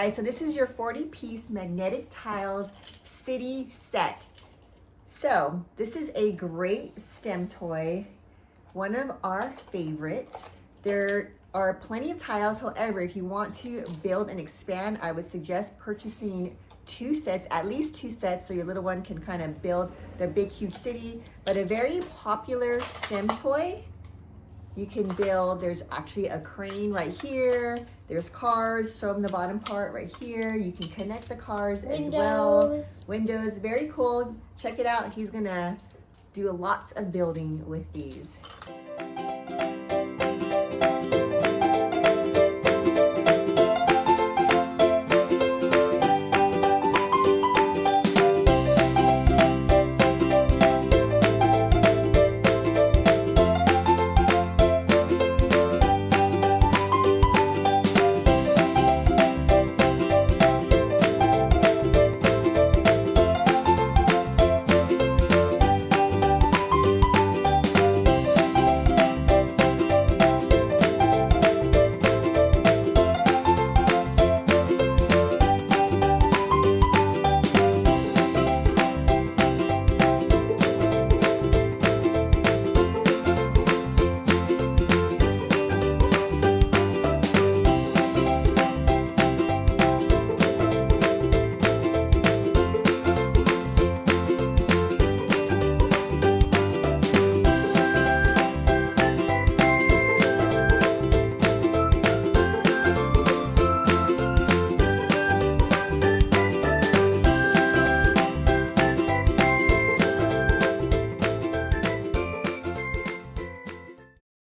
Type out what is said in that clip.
Alright, so this is your 40-piece magnetic tiles city set. So this is a great STEM toy, one of our favorites. There are plenty of tiles. However, if you want to build and expand, I would suggest purchasing 2 sets, at least 2 sets, so your little one can kind of build their big, huge city. But a very popular STEM toy, you can build, there's actually a crane right here. There's cars, show them the bottom part right here. You can connect the cars as well. Windows, very cool. Check it out. He's gonna do lots of building with these.